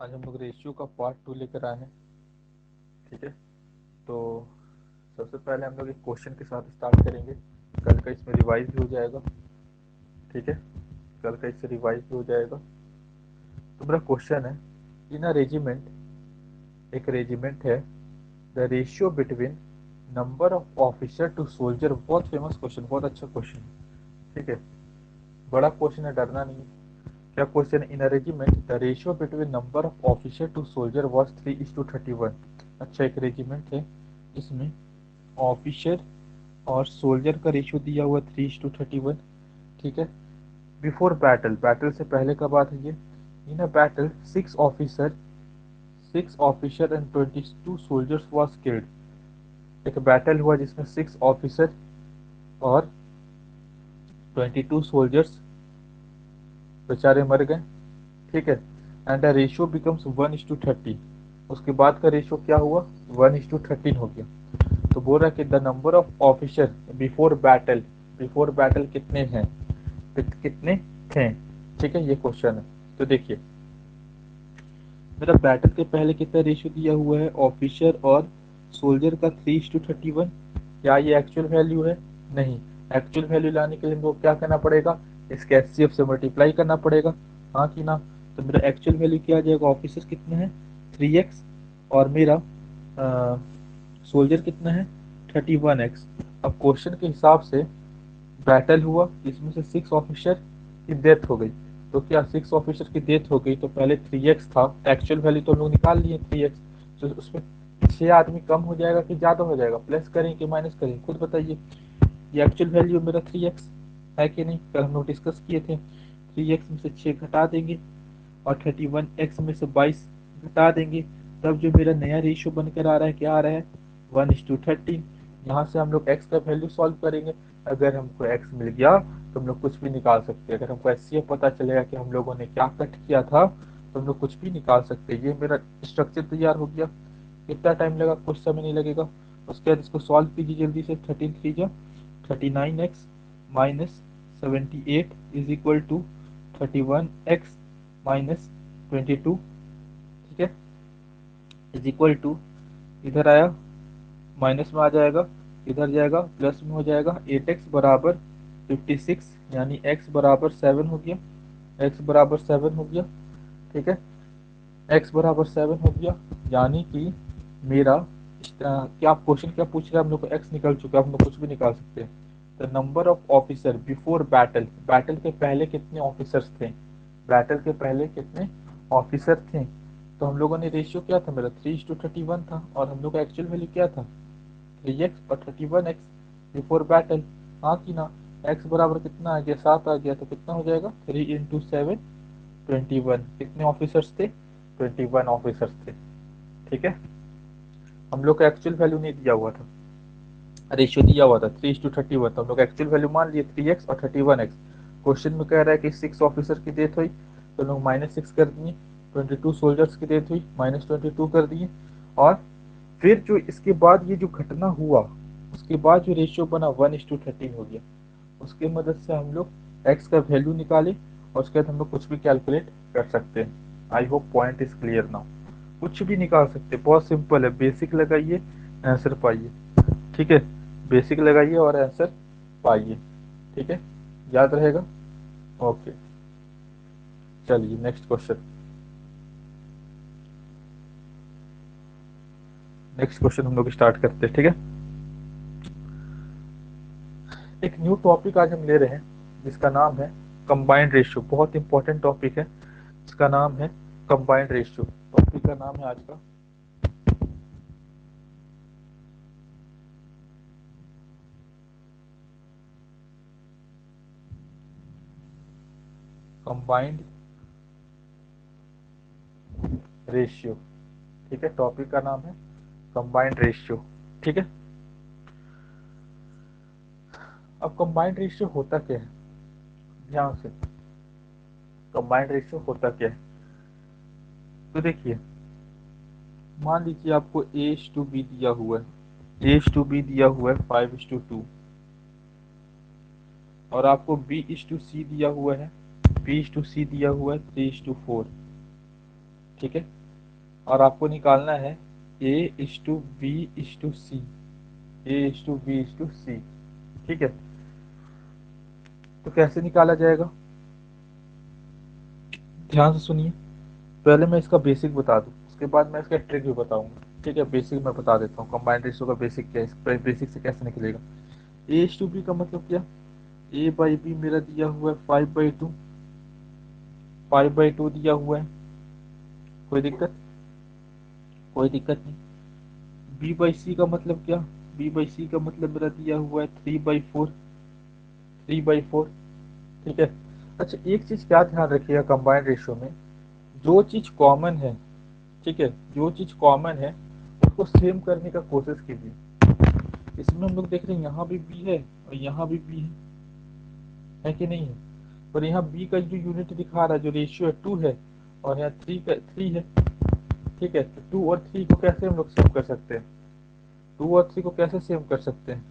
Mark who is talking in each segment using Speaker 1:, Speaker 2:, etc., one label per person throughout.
Speaker 1: आज हम लोग रेशियो का पार्ट 2 लेकर आए हैं। ठीक है, तो सबसे पहले हम लोग एक क्वेश्चन के साथ स्टार्ट करेंगे। कल का इसमें रिवाइज भी हो जाएगा। ठीक है, कल का इससे रिवाइज भी हो जाएगा। तो मेरा क्वेश्चन है, इन अ रेजिमेंट, एक रेजिमेंट है, the ratio between number of officer to soldier. बहुत फेमस क्वेश्चन, बहुत अच्छा क्वेश्चन है। ठीक है, बड़ा क्वेश्चन है, डरना नहीं है। क्या क्वेश्चन है? In a regiment the ratio between number of officer to soldier was 3:31। अच्छा, एक रेजिमेंट है, इसमें ऑफिसर और सोल्जर का रेशियो दिया हुआ 3:31। ठीक है, बिफोर बैटल, बैटल से पहले का बात है ये। In a battle six officer and 22 soldiers was killed. एक बैटल हुआ जिसमें 6 ऑफिसर और 22 सोल्जर्स बेचारे मर गए। ठीक है, एंड द रेशियो बिकम्स 1:30। उसके बाद का रेशियो क्या हुआ? 1:13 हो गया। तो बोल रहा है कि the number of officer before battle, before battle कितने हैं, कितने थे। ठीक है, ये क्वेश्चन है। तो देखिए, मेरा बैटल के पहले कितना रेशियो दिया हुआ है ऑफिसर और सोल्जर का? 3:31। क्या ये एक्चुअल वैल्यू है? नहीं। एक्चुअल वैल्यू लाने के लिए हमको क्या करना पड़ेगा? इसके एचसीएफ से मल्टीप्लाई करना पड़ेगा, हाँ कि ना? तो मेरा एक्चुअल वैल्यू क्या आ जाएगा? ऑफिसर कितने हैं? 3x, और मेरा सोल्जर कितना है? 31x। अब क्वेश्चन के हिसाब से बैटल हुआ, इसमें से 6 ऑफिसर की डेथ हो गई। तो क्या 6 ऑफिसर की डेथ हो गई तो पहले 3x था, एक्चुअल वैल्यू तो हम लोग निकाल लिए 3x। तो उसमें 6 आदमी कम हो जाएगा कि ज़्यादा हो जाएगा? प्लस करें कि माइनस करें, खुद बताइए। ये एक्चुअल वैल्यू मेरा 3x है कि नहीं? कल हम लोग डिस्कस किए थे। 3x में से 6 घटा देंगे और 31x में से 22 घटा देंगे, तब जो मेरा नया रेशियो बनकर आ रहा है, क्या आ रहा है? 1:13। यहाँ से हम लोग x का वैल्यू सॉल्व करेंगे। अगर हमको x मिल गया तो हम लोग कुछ भी निकाल सकते हैं। अगर हमको ऐसे पता चलेगा कि हम लोगों ने क्या कट किया था तो हम लोग कुछ भी निकाल सकते हैं। ये मेरा स्ट्रक्चर तैयार हो गया। कितना टाइम लगा? कुछ समय नहीं लगेगा। उसके बाद इसको सॉल्व कीजिए जल्दी से। 13×3 = 39x minus 78 is equal to 31x minus 22। ठीक है, इज इक्वल टू, इधर आया माइनस में आ जाएगा, इधर जाएगा प्लस में हो जाएगा। 8x बराबर 56, यानी x बराबर 7 हो गया। x बराबर 7 हो गया। ठीक है, x बराबर 7 हो गया, यानी कि मेरा क्या आप क्वेश्चन क्या पूछ रहे हैं? हम लोग को x निकल चुका है, हम लोग कुछ भी निकाल सकते हैं। The number of officer before battle, battle के पहले कितने ऑफिसर्स थे? बैटल के पहले कितने ऑफिसर थे? तो हम लोगों ने रेशियो क्या था? मेरा 3:31 था, और हम लोग का एक्चुअल वैल्यू क्या था? 3x और 31x बिफोर बैटल, हाँ कि ना? x बराबर कितना आ गया? 7 आ गया। तो कितना हो जाएगा? 3 × 7 21। कितने ऑफिसर्स थे? 21 ऑफिसर्स थे। ठीक है, हम लोग का एक्चुअल वैल्यू नहीं दिया हुआ था, रेशियो दिया हुआ था 3:31। तो हम लोग एक्चुअल वैल्यू मान लिए 3x और 31x। क्वेश्चन में कह रहा है कि 6 ऑफिसर की डेथ हुई, तो लोग -6 कर दिए। 22 सोल्जर्स की डेथ हुई, -22 कर दिए। और फिर जो इसके बाद ये जो घटना हुआ, उसके बाद जो रेशियो बना 1:13 हो गया। उसकी मदद से हम लोग एक्स का वैल्यू निकाले, और उसके बाद हम लोग कुछ भी कैलकुलेट कर सकते हैं। I hope point is clear now. कुछ भी निकाल सकते, बहुत सिंपल है। बेसिक लगाइए, आंसर पाइए। ठीक है, बेसिक लगाइए और आंसर पाइए। ठीक है, याद रहेगा। ओके, चलिए नेक्स्ट क्वेश्चन। नेक्स्ट क्वेश्चन हम लोग स्टार्ट करते हैं। ठीक है, एक न्यू टॉपिक आज हम ले रहे हैं जिसका नाम है कंबाइंड रेशियो। बहुत इंपॉर्टेंट टॉपिक है, इसका नाम है कंबाइंड रेशियो। टॉपिक का नाम है आज का कंबाइंड रेशियो। ठीक है, टॉपिक का नाम है कंबाइंड रेशियो। ठीक है, अब कंबाइंड रेशियो होता क्या है? ध्यान से, कंबाइंड रेशियो होता क्या है? तो देखिए, मान लीजिए आपको A:B दिया हुआ है, A:B दिया हुआ है 5:2, और आपको B:C दिया हुआ है, B:C दिया हुआ है 3:4। ठीक है। और आपको निकालना है A is to B is to C, A is to B is to C, ठीक है। तो कैसे निकाला जाएगा, ध्यान से सुनिए। पहले मैं इसका बेसिक बता दूं, उसके बाद मैं इसका ट्रिक भी बताऊंगा, ठीक है। बेसिक मैं बता देता हूँ, कंबाइंड रेशियो का बेसिक क्या है, बेसिक से कैसे निकलेगा। ए इज टू बी का मतलब क्या, ए बाई बी मेरा दिया हुआ है 5/2, 5/2 दिया हुआ है, कोई दिक्कत, कोई दिक्कत नहीं। बी बाई सी का मतलब क्या, बी बाई सी का मतलब मेरा दिया हुआ है 3/4, 3/4, ठीक है। अच्छा एक चीज क्या ध्यान रखिएगा कंबाइंड रेशियो में, जो चीज कॉमन है, ठीक है, जो चीज कॉमन है उसको सेम करने का कोशिश कीजिए। इसमें हम लोग देख रहे हैं यहाँ भी बी है और यहाँ भी बी है कि नहीं है। पर यहाँ बी का जो यूनिट दिखा रहा है, जो रेशियो है 2 है, और यहाँ 3 है, ठीक है। तो 2 और 3 को कैसे हम लोग सेम कर सकते हैं, 2 और 3 को कैसे सेम कर सकते हैं,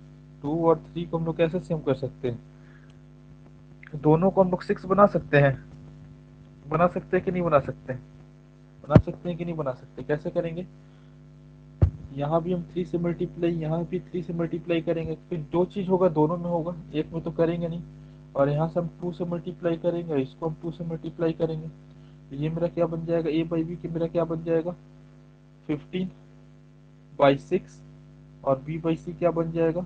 Speaker 1: 2 और 3 को हम लोग कैसे सेम कर सकते हैं, दोनों को हम लोग 6 बना सकते हैं, बना सकते हैं कि नहीं बना सकते, बना सकते हैं कि नहीं बना सकते, कैसे करेंगे। यहाँ भी हम 3 से मल्टीप्लाई, यहाँ भी 3 से मल्टीप्लाई करेंगे, फिर दो चीज होगा, दोनों में होगा, एक में तो करेंगे नहीं। और यहाँ से हम 2 से मल्टीप्लाई करेंगे, इसको हम 2 से मल्टीप्लाई करेंगे, तो ये मेरा क्या बन जाएगा, ए बाई बी के मेरा क्या बन जाएगा 15/6, और बी बाई सी क्या बन जाएगा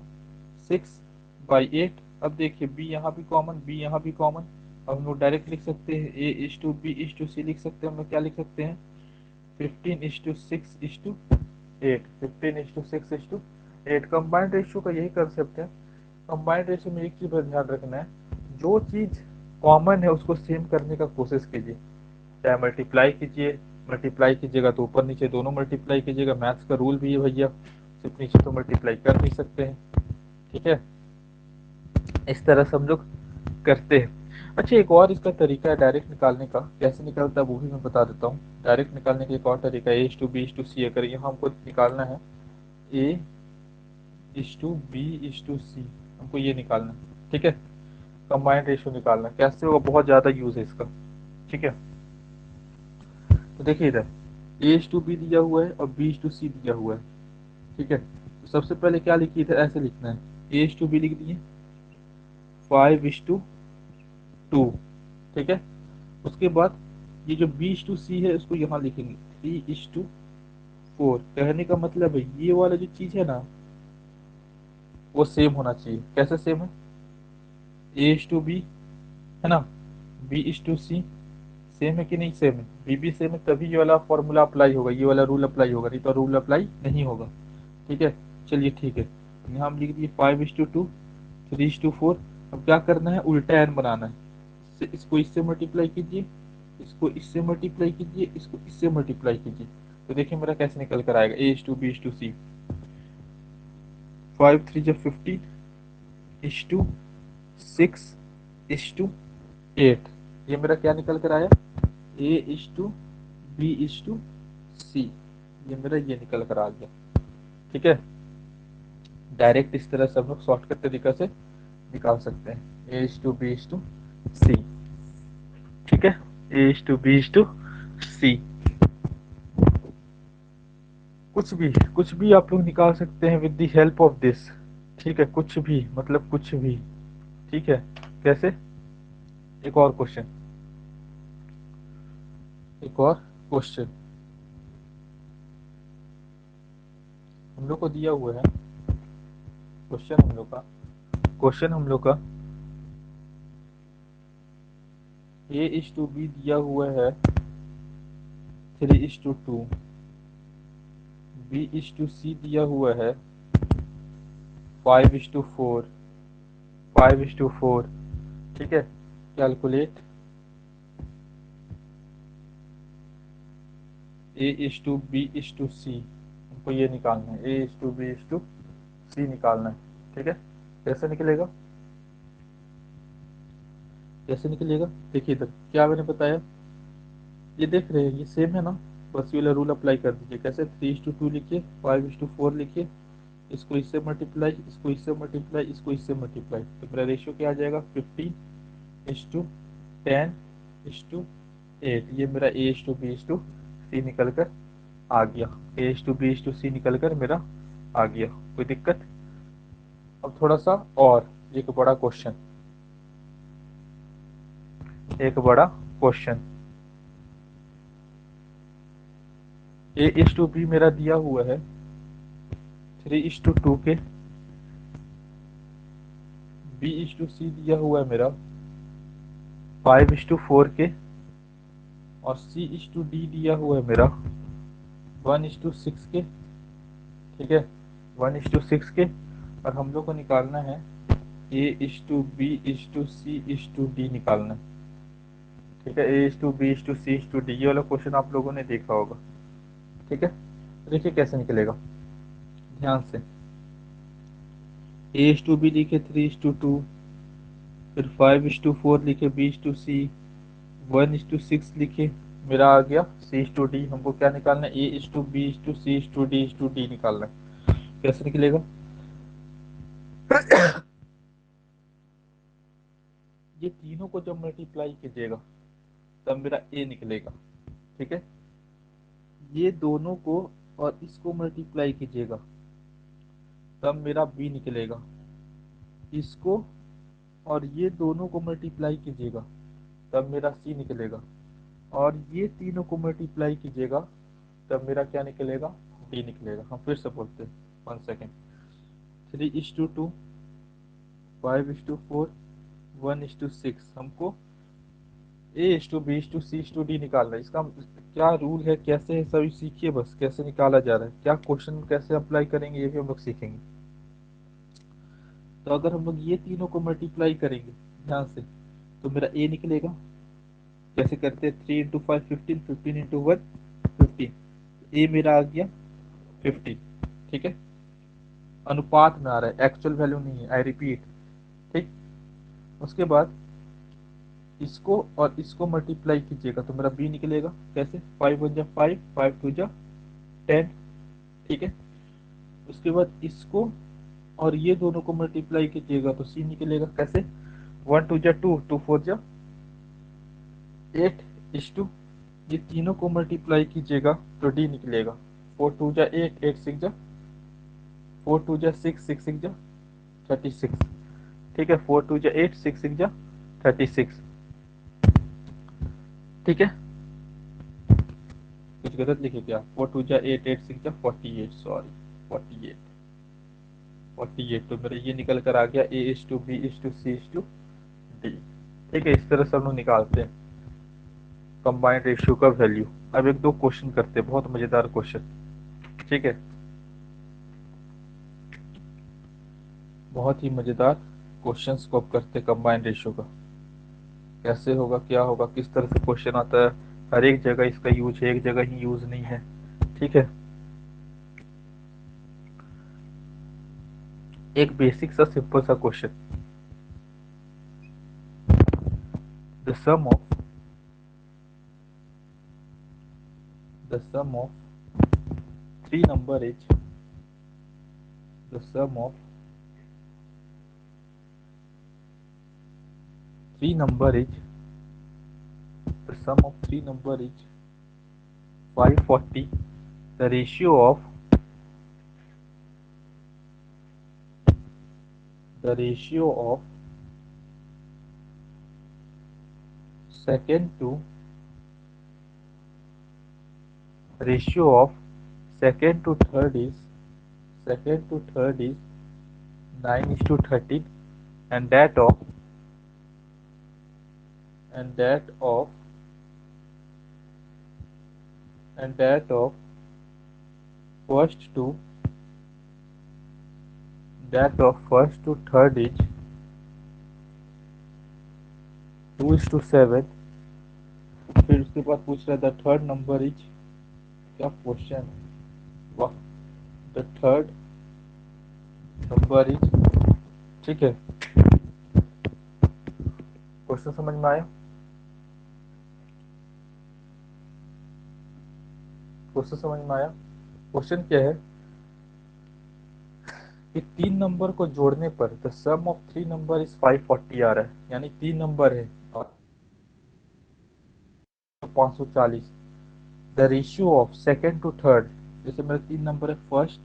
Speaker 1: 6/8। अब देखिए बी यहाँ भी कॉमन, बी यहाँ भी कॉमन, अब हम लोग डायरेक्ट लिख सकते हैं A is to B is to C लिख सकते हैं, हम लोग क्या लिख सकते हैं 15:6:8, 15:6:8। कंबाइंड रेशियो का यही कंसेप्ट है। कंबाइंड रेशियो में एक चीज पर ध्यान रखना है, जो चीज कॉमन है उसको सेम करने का कोशिश कीजिए, चाहे मल्टीप्लाई कीजिए, मल्टीप्लाई कीजिएगा तो ऊपर नीचे दोनों मल्टीप्लाई कीजिएगा, मैथ्स का रूल भी है भैया, सिर्फ नीचे तो मल्टीप्लाई कर नहीं सकते हैं, ठीक है। इस तरह से हम लोग करते हैं। अच्छा एक और इसका तरीका है डायरेक्ट निकालने का, कैसे निकलता है वो भी मैं बता देता हूँ। डायरेक्ट निकालने का एक और तरीका है, A is to B is to C, अगर यहाँ हमको निकालना है A is to B is to C, हमको ये निकालना है, ठीक है। कंबाइंड रेशियो निकालना है, कैसे होगा, बहुत ज़्यादा यूज है इसका, ठीक है। तो देखिए इधर ए इज टू बी दिया हुआ है और बी इज टू सी दिया हुआ है, ठीक है। तो सबसे पहले क्या लिखिए, इधर ऐसे लिखना है, ए इज टू बी लिख दिए 5:2, ठीक है। उसके बाद ये जो बी इज टू सी है उसको यहाँ लिखेंगे 3:4। कहने का मतलब है ये वाला जो चीज है ना वो सेम होना चाहिए, कैसे सेम है, ए इज टू बी है ना, b is to c, same है कि नहीं सेम है, बी भी सेम है तभी ये वाला फॉर्मूला अप्लाई होगा, ये वाला रूल अप्लाई होगा, नहीं तो रूल अप्लाई नहीं होगा, ठीक है। चलिए ठीक है, यहाँ हम लिख दिए 5:2, 3:4। अब क्या करना है, उल्टा एन बनाना है, इसको इससे मल्टीप्लाई कीजिए, इसको इससे मल्टीप्लाई कीजिए, इसको इससे मल्टीप्लाई कीजिए, तो देखिए मेरा कैसे निकल कर आएगा, A is to B is to C, 5×3=15:6:8, ये मेरा क्या निकल कर आया, A is to B is to C, ये मेरा ये निकल कर आ गया, ठीक है। डायरेक्ट इस तरह से हम लोग शॉर्टकट तरीका से निकाल सकते हैं, A is to B is to C, ठीक है, A is to B is to C. कुछ भी आप लोग निकाल सकते हैं with the help of this, ठीक है, कुछ भी मतलब कुछ भी, ठीक है। कैसे, एक और क्वेश्चन, एक और क्वेश्चन हम लोग को दिया हुआ है, क्वेश्चन हम लोग का ए इज टू बी दिया हुआ है 3:2, बी इज टू सी दिया हुआ है 5:4, 5:4, ठीक है। Calculate A is to B is to C, हमको ये निकालना है, A is to B is to C निकालना है, ठीक है। कैसे निकलेगा, कैसे निकलेगा, देखिए इधर क्या मैंने बताया, ये देख रहे हैं ये सेम है ना, बस ये वाला रूल अप्लाई कर दीजिए, कैसे 3:2 लिखिए, 5:4 लिखिए, इसको इससे मल्टीप्लाई, इसको इससे मल्टीप्लाई, इसको इससे मल्टीप्लाई, तो मेरा रेशियो क्या आ जाएगा 15:10:8, ये मेरा A is to B is to C निकल कर आ गया, A is to B is to C निकल कर मेरा आ गया। कोई दिक्कत? अब थोड़ा सा और एक बड़ा क्वेश्चन, एक बड़ा question, a is to b मेरा दिया हुआ है 3:2 के, बी इज टू सी दिया हुआ है मेरा 5:4 के, और सी इज टू डी दिया हुआ है मेरा 1:6 के। ठीक है, 1:6 के। और हम लोग को निकालना है A is to B is to C is to D निकालना है। ठीक है, A is to B is to C is to D, ये वाला क्वेश्चन आप लोगों ने देखा होगा। ठीक है, देखिए कैसे निकलेगा ध्यान से। ए इज टू बी लिखे 3:2, फिर 5:4 लिखे बी इज टू सी, 1:6 लिखे मेरा आ गया सी इज टू डी। हमको क्या निकालना है? A is to B is to C is to D is to D निकालना है। कैसे निकलेगा? ये तीनों को जब मल्टीप्लाई कीजिएगा तब मेरा ए निकलेगा। ठीक है, ये दोनों को और इसको मल्टीप्लाई कीजिएगा तब मेरा बी निकलेगा। इसको और ये दोनों को मल्टीप्लाई कीजिएगा तब मेरा सी निकलेगा। और ये तीनों को मल्टीप्लाई कीजिएगा तब मेरा क्या निकलेगा? डी निकलेगा। हम फिर से बोलते हैं, 1 सेकेंड। 3:2, 5:4, 1:6। हमको A is to B is to C is to D निकालना है। इसका क्या रूल है, कैसे है, सभी सीखिए बस कैसे निकाला जा रहा है, क्या क्वेश्चन कैसे अप्लाई करेंगे ये भी हम लोग सीखेंगे। तो अगर हम लोग ये तीनों को मल्टीप्लाई करेंगे ध्यान से तो मेरा ए निकलेगा। कैसे करते हैं? 3 × 5 15, 15 × 1 15। ए मेरा आ गया 15। ठीक है, अनुपात में आ रहा है, एक्चुअल वैल्यू नहीं है, आई रिपीट। ठीक, उसके बाद इसको और इसको मल्टीप्लाई कीजिएगा तो मेरा बी निकलेगा। कैसे? 5 × 1 = 5, 5 × 2 = 10। ठीक है, उसके बाद इसको और ये दोनों को मल्टीप्लाई कीजिएगा तो सी निकलेगा। कैसे? 1 × 2 = 2, 2 × 4 = 8 इज टू, ये तीनों को मल्टीप्लाई कीजिएगा तो डी निकलेगा। 4 × 2 = 8, 8 × 6 = 4 × 2 = 6, 6 × 6 = 36। ठीक है, 4 × 2 = 8, 6 × 6 = 36। ठीक है, कुछ गलत लिखे क्या? 4 × 2 = 8, 8 × 6 = 48, सॉरी 48, 48। तो मेरा ये निकल कर आ गया A is to B is to C is to D. ठीक है, इस तरह से हम लोग निकालते हैं कंबाइंड रेशियो का वैल्यू। अब एक दो क्वेश्चन करते हैं, बहुत मजेदार क्वेश्चन। ठीक है, बहुत ही मजेदार क्वेश्चंस को अब करते हैं कंबाइंड रेशियो का। कैसे होगा, क्या होगा, किस तरह से क्वेश्चन आता है, हर एक जगह इसका यूज है, एक जगह ही यूज नहीं है। ठीक है, एक बेसिक सा सिंपल सा question. The sum of the sum of three number is the sum of three number is the sum of three number is 540. The ratio of second to ratio of second to third is 9:13, and that of first to first to third is 2:7। फिर उसके बाद पूछ रहा है the third number is, क्या question, वाह, the third number is. ठीक है, क्वेश्चन समझ में आया? क्वेश्चन समझ में आया? क्वेश्चन क्या है कि तीन नंबर को जोड़ने पर the sum of three number is 540 आ रहा है। यानी तीन नंबर है और 540, the ratio of second to third, जैसे मेरा 3 नंबर है, फर्स्ट,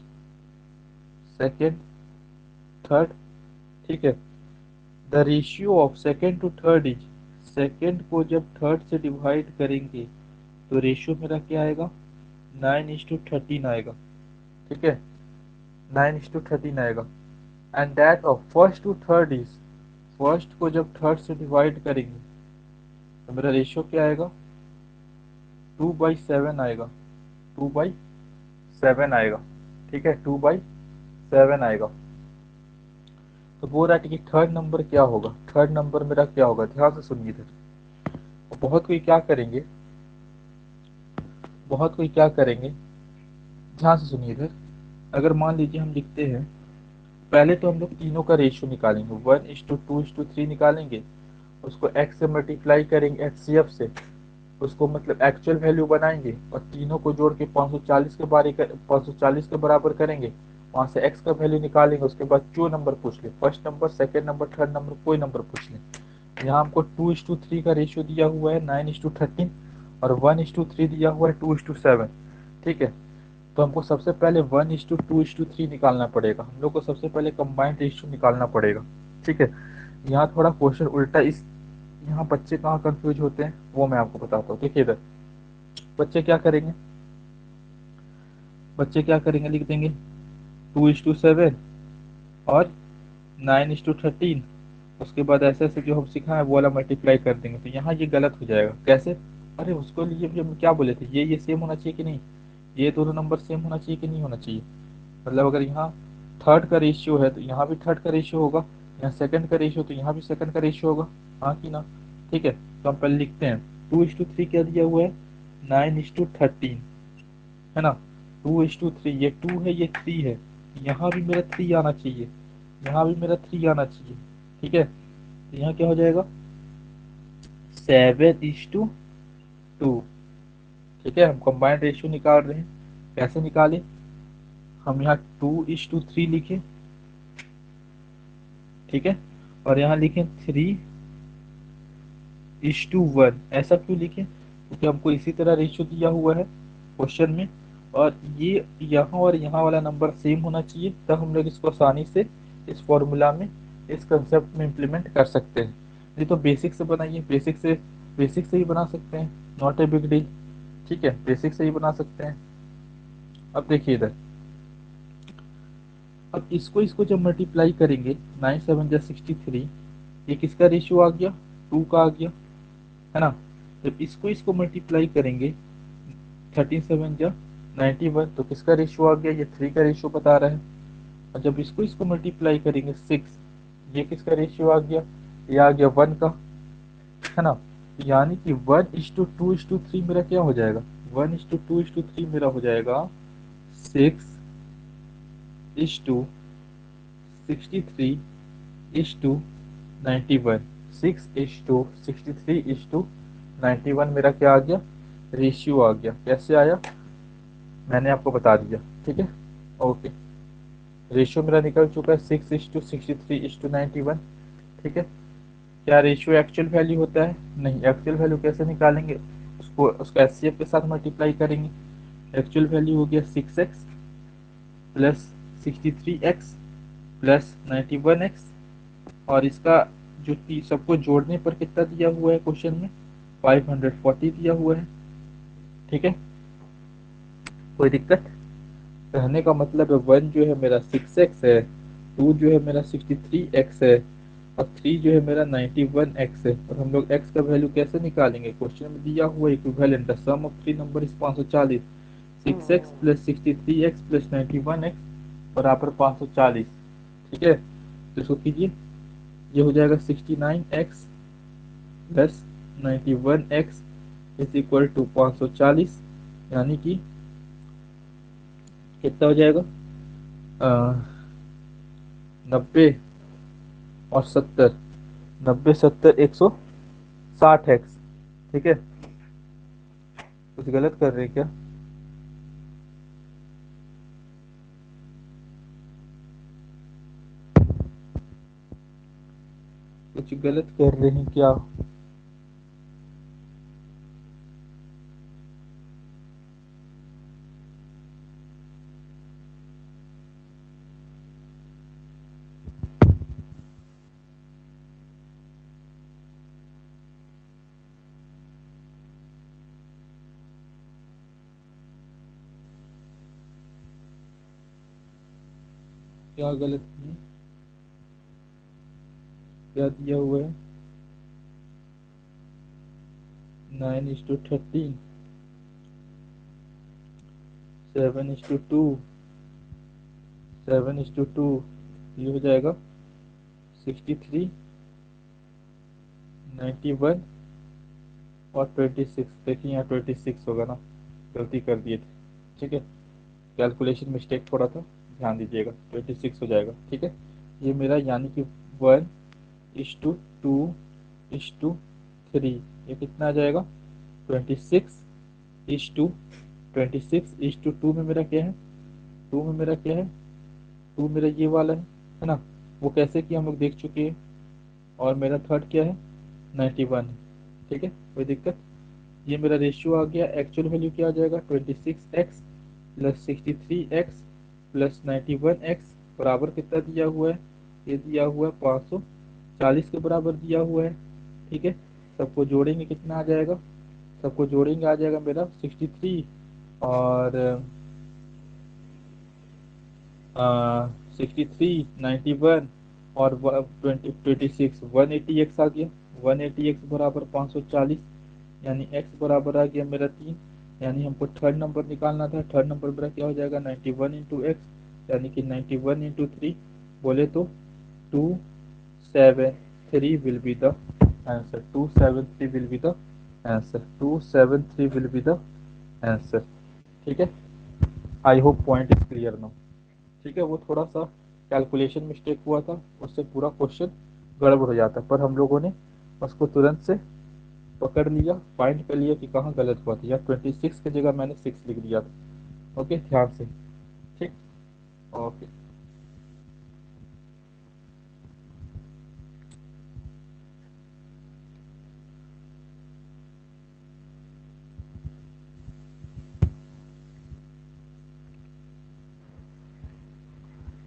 Speaker 1: सेकेंड, थर्ड, ठीक है। The ratio of second to third is, second को जब थर्ड से डिवाइड करेंगे तो रेशियो मेरा क्या आएगा, 9:13 आएगा, ठीक है, 9:13 आएगा। And that of first to third is, first को जब थर्ड से डिवाइड करेंगे तो मेरा रेशियो क्या आएगा, 2/7 आएगा, 2/7 आएगा, ठीक है, 2/7 आएगा। तो बोल रहा है कि थर्ड नंबर क्या होगा, थर्ड नंबर मेरा क्या होगा, ध्यान से सुनिए इधर। बहुत कोई क्या करेंगे, बहुत कोई क्या करेंगे, ध्यान से सुनिए इधर। अगर मान लीजिए हम लिखते हैं, पहले तो हम लोग तीनों का रेशियो निकालेंगे, 1:2:3 निकालेंगे, उसको x से मल्टीप्लाई करेंगे, HCF से, उसको मतलब एक्चुअल वैल्यू बनाएंगे और तीनों को जोड़ के 540 के बराबर करेंगे। वहां से x का वैल्यू निकालेंगे, उसके बाद जो नंबर पूछ ले, first number, second number, third number, कोई नंबर पूछ ले। यहाँ हमको 2:3 का रेशियो दिया हुआ है, 9:13, और 1:3 दिया हुआ है, 2:7, ठीक है। तो हमको सबसे पहले 1:2:3 निकालना पड़ेगा, हम लोग को सबसे पहले कंबाइंड रेशियो निकालना पड़ेगा, ठीक है। यहाँ थोड़ा क्वेश्चन उल्टा, इस यहाँ बच्चे कहाँ कंफ्यूज होते हैं वो मैं आपको बताता हूँ। देखिए इधर, बच्चे क्या करेंगे, बच्चे क्या करेंगे, लिख देंगे 2:7 और 9:13, उसके बाद ऐसे ऐसे जो हम सिखा है वो वाला मल्टीप्लाई कर देंगे। तो यहाँ ये गलत हो जाएगा, कैसे, अरे उसको लिए भी हम क्या बोले थे, ये सेम होना चाहिए कि नहीं, ये दोनों नंबर सेम होना चाहिए कि नहीं होना चाहिए। मतलब अगर यहाँ थर्ड का रेशियो है तो यहाँ भी थर्ड का रेशियो होगा, यहाँ सेकंड का रेशियो तो यहाँ भी सेकंड का रेशियो होगा, हाँ कि ना, ठीक है। तो हम पहले लिखते हैं, 2:3 क्या दिया हुआ है, 9:13, है ना, 2:3, ये 2 है, ये 3 है, यहाँ भी मेरा 3 आना चाहिए, यहाँ भी मेरा 3 आना चाहिए, ठीक है। तो यहाँ क्या हो जाएगा, 7:2, ठीक है। हम कंबाइंड रेशियो निकाल रहे हैं, कैसे निकाले, हम यहाँ 2:3 लिखे, ठीक है, और यहाँ लिखें 3:1, ऐसा क्यों लिखें, क्योंकि हमको इसी तरह रेशियो दिया हुआ है क्वेश्चन में, और ये यहाँ और यहाँ वाला नंबर सेम होना चाहिए, तब हम लोग इसको आसानी से इस फॉर्मूला में, इस कंसेप्ट में इम्प्लीमेंट कर सकते हैं। ये तो बेसिक से बनाइए, बेसिक से ही बना सकते हैं, नॉट ए बिग डील, ठीक है, बेसिक से ही बना सकते हैं। अब देखिए इधर, अब इसको इसको जब मल्टीप्लाई करेंगे, 9×7 = 63, ये किसका रेशियो आ गया, 2 का आ गया, है ना। जब इसको इसको मल्टीप्लाई करेंगे, 13×7 = 91, तो किसका रेशियो आ गया, ये 3 का रेशियो बता रहा है। और जब इसको इसको मल्टीप्लाई करेंगे 6, ये किसका रेशियो आ गया, ये आ गया 1 का, है ना। यानी कि 1:2:3 मेरा क्या हो जाएगा, 1:2:3 मेरा हो जाएगा 6:63:91, 6:63:91 मेरा क्या आ गया, रेशियो आ गया। कैसे आया, मैंने आपको बता दिया, ठीक है, ओके। रेशियो मेरा निकल चुका है 6:63:91, ठीक है। क्या रेशियो एक्चुअल वैल्यू होता है, नहीं, एक्चुअल वैल्यू कैसे निकालेंगे, उसको उसका एचसीएफ के साथ मल्टीप्लाई करेंगे। एक्चुअल वैल्यू हो गया 6x plus 63x plus 91x, और इसका जो सबको जोड़ने पर कितना दिया हुआ है क्वेश्चन में, 540 दिया हुआ है, ठीक है। कोई दिक्कत, कहने का मतलब है 1 जो है मेरा 6x है, 2 जो है मेरा 63x है, और 3 जो है मेरा 91x है। और हम लोग x का वैल्यू कैसे निकालेंगे, क्वेश्चन में दिया हुआ equivalent, the sum of 3 number is 540, 6x plus 63x plus 91x बराबर 540, ठीक है। तो इसको कीजिए, ये हो जाएगा 69x plus 91x is equal to 540, यानी कि कितना हो जाएगा, 90 और 70, 90 70 160x, ठीक है। कुछ गलत कर रहे हैं क्या, कुछ गलत कर रहे हैं क्या, क्या गलत किए, क्या दिया हुआ है 9:13, 7:2, 7:2, ये हो जाएगा 63, 91 और 26। देखिए यहाँ 26 होगा ना, गलती कर दिए थे, ठीक है, कैलकुलेशन मिस्टेक थोड़ा था, ध्यान दीजिएगा, 26 हो जाएगा, ठीक है। ये मेरा यानी कि 1:2:3, ये कितना आ जाएगा 26:26:2 में मेरा क्या है, 2 में मेरा क्या है, 2 मेरा ये वाला है ना, वो कैसे कि हम लोग देख चुके हैं। और मेरा थर्ड क्या है 91 है, ठीक है, कोई दिक्कत। ये मेरा रेशियो आ गया, एक्चुअल वैल्यू क्या आ जाएगा 26x plus 63x plus 91x बराबर कितना दिया हुआ है, ये दिया हुआ है 540 के बराबर दिया हुआ है, ठीक है। सबको जोड़ेंगे कितना आ जाएगा, सबको जोड़ेंगे आ जाएगा मेरा 63 और 63, 91 और 26, 180x आ गया, 180x बराबर 540, यानी x बराबर आ गया मेरा 3, यानी हमको थर्ड नंबर निकालना था, थर्ड नंबर मेरा क्या हो जाएगा 91 इंटू एक्स, यानी कि 91 इंटू 3 बोले तो 273 will be the answer, 273 will be the answer, 273 will be the answer, ठीक है। I hope point is clear now, ठीक है। वो थोड़ा सा कैलकुलेशन मिस्टेक हुआ था, उससे पूरा क्वेश्चन गड़बड़ हो जाता, पर हम लोगों ने उसको तुरंत से पकड़ लिया, फाइंड कर लिया कि कहाँ गलत हुआ था, या 26 की जगह मैंने 6 लिख दिया था। ओके, ध्यान से, ठीक, ओके।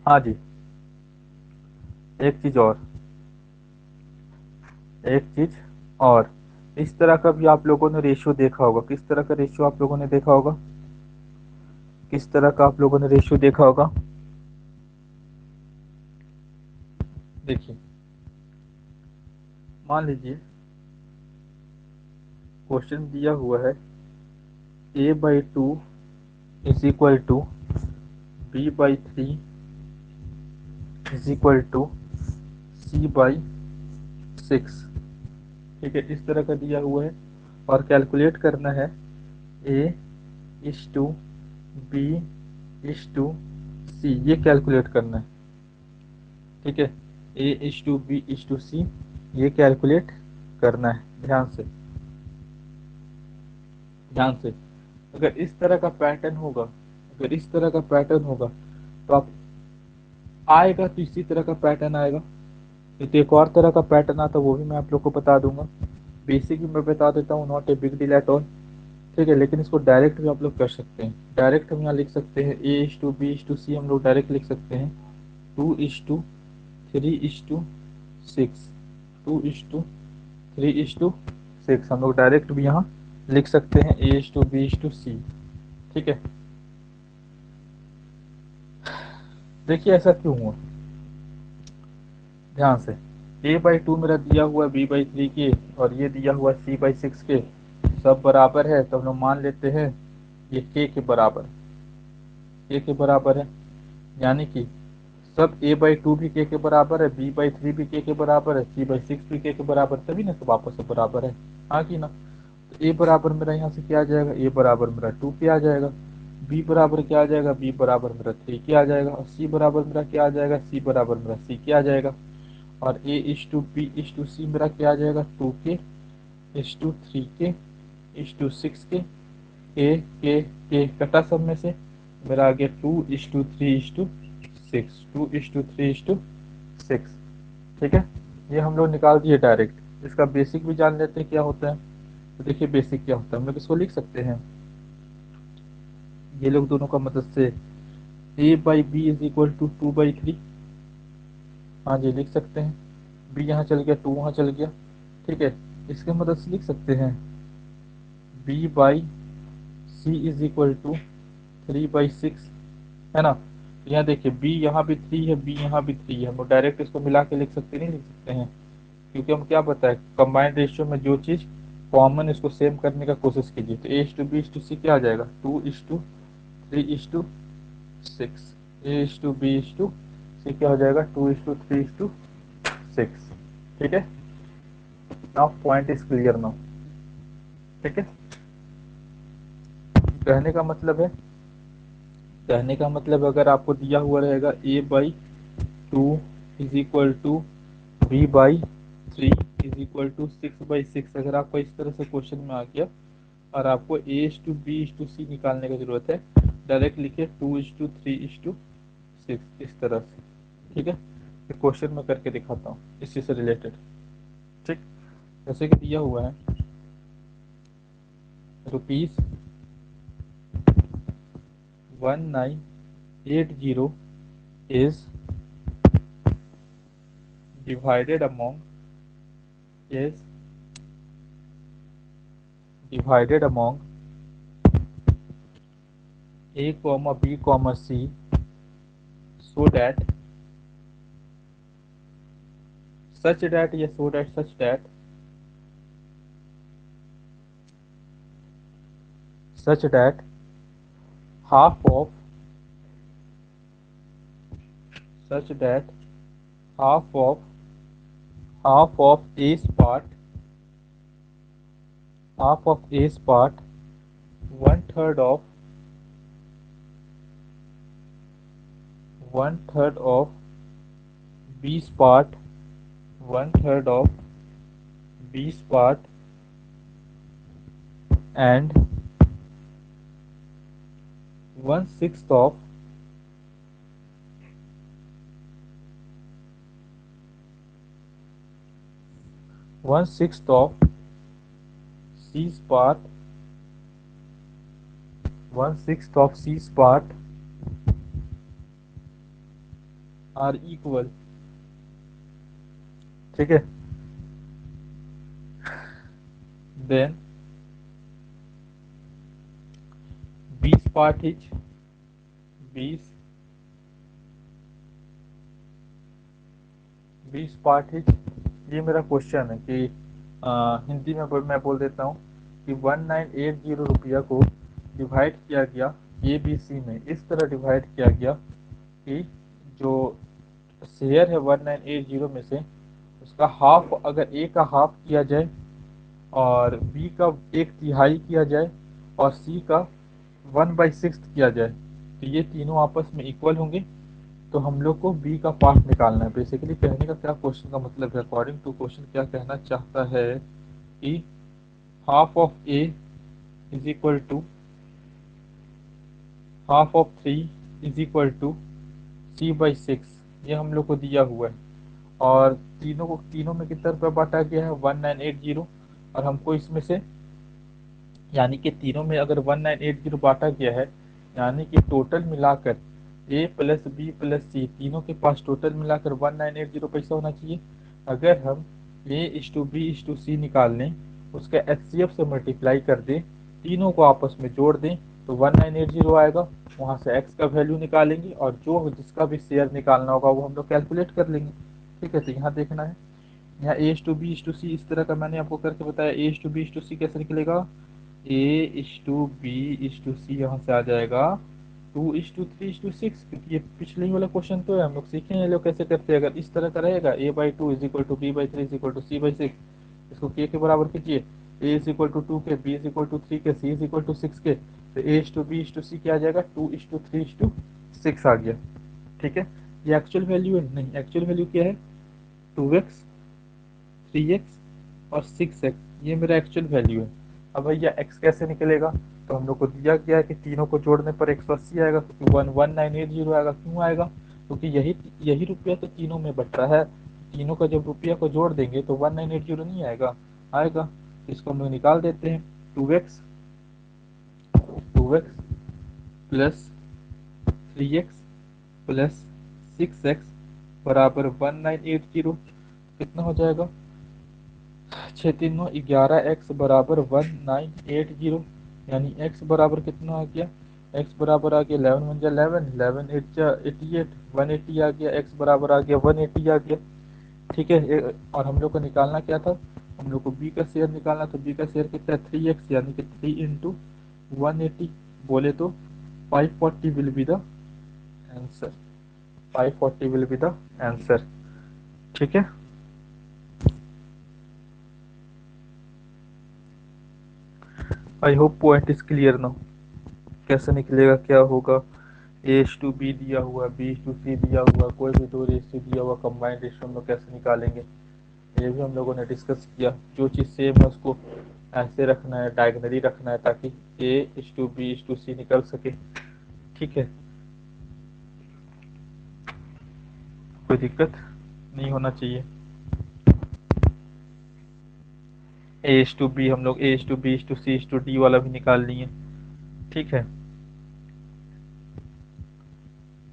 Speaker 1: हाँ जी, एक चीज़ और, एक चीज़ और, इस तरह का भी आप लोगों ने रेशियो देखा होगा, किस तरह का रेशियो आप लोगों ने देखा होगा, किस तरह का आप लोगों ने रेशियो देखा होगा। देखिए, मान लीजिए क्वेश्चन दिया हुआ है a/2 is equal to b/3 is equal to c/6, ठीक है, इस तरह का दिया हुआ है और कैलकुलेट करना है a is to b is to c, ये कैलकुलेट करना है, ठीक है, a is to b is to c, ये कैलकुलेट करना है, ध्यान से, ध्यान से। अगर इस तरह का पैटर्न होगा, अगर इस तरह का पैटर्न होगा तो आप आएगा तो इसी तरह का पैटर्न आएगा, नहीं तो एक और तरह का पैटर्न आता वो भी मैं आप लोग को बता दूंगा, बेसिक भी मैं बता देता हूँ, not a big deal at all, ठीक है। लेकिन इसको डायरेक्ट भी आप लोग कर सकते हैं, डायरेक्ट हम यहाँ लिख सकते हैं a is to B is to C, हम लोग डायरेक्ट लिख सकते हैं 2:3:6, 2:3:6 हम लोग डायरेक्ट भी यहाँ लिख सकते हैं a is to B is to C, ठीक है। देखिए ऐसा क्यों हुआ, ध्यान से, a/2 मेरा दिया हुआ b/3 के और ये दिया हुआ c/6 के, सब बराबर है तो हम लोग मान लेते हैं ये k के बराबर, k के बराबर है, यानी कि सब a/2 भी k के बराबर है, b/3 भी k के बराबर है, c/6 भी k के बराबर, तभी ना सब आपस में बराबर है, हाँ कि ना। तो a बराबर मेरा यहाँ से क्या आ जाएगा, a बराबर मेरा 2 के आ जाएगा, b बराबर क्या आ जाएगा, b बराबर मेरा 3 के आ जाएगा, और c बराबर मेरा क्या आ जाएगा, c बराबर मेरा c के आ जाएगा, और a is to b is to c मेरा क्या आ जाएगा 2k is to 3k is to 6k, के कटा सब में से मेरा आ गया 2:3:6, 2:3:6, ठीक है। ये हम लोग निकाल दिए डायरेक्ट, इसका बेसिक भी जान लेते हैं क्या होता है। तो देखिए बेसिक क्या होता है, हम लोग इसको लिख सकते हैं, ये लोग दोनों का मदद से a/b इज इक्वल टू 2/3, हाँ जी लिख सकते हैं, b यहाँ चल गया, 2 वहाँ चल गया, ठीक है। इसके मदद से लिख सकते हैं b/c इज इक्वल टू 3/6, है ना। यहाँ देखिए b यहाँ भी 3 है, b यहाँ भी 3 है, हम डायरेक्ट इसको मिला के लिख सकते नहीं लिख सकते हैं, क्योंकि हम क्या पता है कंबाइंड रेशियो में जो चीज़ कॉमन इसको सेम करने का कोशिश कीजिए। तो A/B/C क्या आ जाएगा 2:3:6, A/B/C क्या हो जाएगा 2:3:6। ठीक है, now point is clear now. ठीक है, कहने का मतलब है, कहने का मतलब अगर आपको दिया हुआ रहेगा A/2 is equal to B/3 is equal to 6/6, अगर आपको इस तरह से क्वेश्चन में आ गया और आपको A/B/C निकालने की जरूरत है, डायरेक्ट लिखिए 2:3:6 इस तरह से। ठीक है, क्वेश्चन में करके दिखाता हूँ इसी से रिलेटेड। ठीक, जैसे कि दिया हुआ है ₹1980 is divided among is divided among A, B, C so that such that या so that such that such that half of such that half of A's part one third of B's part one third of B's part and 1/6 of C's part 1/6 of C's part are equal। ठीक है, then B's part is B's B's part is, ये मेरा question है कि हिंदी में मैं बोल देता हूँ कि 1980 रुपया को डिवाइड किया गया ABC में, इस तरह डिवाइड किया गया कि जो शेयर है 1980 में से उसका हाफ, अगर A का हाफ किया जाए और B का 1/3 किया जाए और C का 1/6 किया जाए, तो ये तीनों आपस में इक्वल होंगे, तो हम लोग को B का पार्ट निकालना है। बेसिकली कहने का क्या क्वेश्चन का मतलब है, अकॉर्डिंग टू क्वेश्चन क्या कहना चाहता है कि half of A is equal to half of 3 is equal to C/6, ये हम लोग को दिया हुआ है और तीनों में कितना रुपया बांटा गया है 1980, और हमको इसमें से यानी कि तीनों में अगर 1980 बांटा गया है, यानी कि टोटल मिलाकर A plus B plus C तीनों के पास टोटल मिलाकर 1980 पैसा होना चाहिए। अगर हम A/B/C निकाल लें, उसका HCF से मल्टीप्लाई कर दें, तीनों को आपस में जोड़ दें तो 1980 आएगा, वहाँ से x का वैल्यू निकालेंगे और जो जिसका भी शेयर निकालना होगा वो हम लोग कैलकुलेट कर लेंगे। ठीक है, तो यहाँ देखना है, यहाँ A/B/C इस तरह का मैंने आपको करके बताया। A/B/C कैसे निकलेगा, A/B/C यहाँ से आ जाएगा 2:3:6, क्योंकि ये पिछले ही वाला क्वेश्चन तो है, हम लोग सीखे हैं लोग कैसे करते हैं। अगर इस तरह का रहेगा A/2 is equal to B/3 is equal to C/6, इसको के बराबर कीजिए, A इज इक्वल टू 2 के, B इज इक्वल टू 3 के, C इज इक्वल टू 6 के, तो A/B/C क्या आ जाएगा 2:3:6 आ गया। ठीक है, ये एक्चुअल वैल्यू है नहीं, एक्चुअल वैल्यू क्या है 2x 3x और 6x, ये मेरा एक्चुअल वैल्यू है। अब भैया x कैसे निकलेगा, तो हम लोग को दिया गया है कि तीनों को जोड़ने पर 180 आएगा, क्योंकि 1980 आएगा। क्यों आएगा, क्योंकि यही यही रुपया तो तीनों में बट रहा है, तीनों का जब रुपया को जोड़ देंगे तो 1980 नहीं आएगा, आएगा। इसको हम लोग निकाल देते हैं, 2x plus 3x plus 6x बराबर 1980, कितना हो जाएगा 6×3=11, x बराबर 1980, यानी x बराबर कितना आ गया x बराबर आ गया 11 वन जा 11, 11 8 जा 88, 180 आ गया, x बराबर आ गया 180 आ गया। ठीक है, और हम लोग को निकालना क्या था, हम लोग को b का शेयर निकालना, तो b का शेयर कितना है 3x, यानी कि 3 इंटू 180, बोले तो 540 will be the answer, 540 will be the answer. ठीक है, I hope point is clear now. कैसे निकलेगा, क्या होगा, A:B दिया हुआ, B:C दिया हुआ, कोई भी दो रेशियो दिया हुआ, कंबाइंड रेशियो हम लोग कैसे निकालेंगे, ये भी हम लोगों ने डिस्कस किया। जो चीज़ सेम है उसको ऐसे रखना है, डायगनली रखना है, ताकि A:B:C निकल सके। ठीक है, कोई दिक्कत नहीं होना चाहिए। A:B हम लोग A:B:C:D वाला भी निकाल लिए। ठीक है,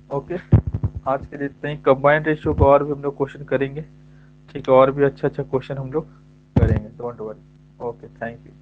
Speaker 1: ओके, आज के लिए इतना ही। कंबाइंड रेशियो का और भी हम लोग क्वेश्चन करेंगे। ठीक है, और भी अच्छा अच्छा क्वेश्चन हम लोग करेंगे, don't worry. Okay, thank you.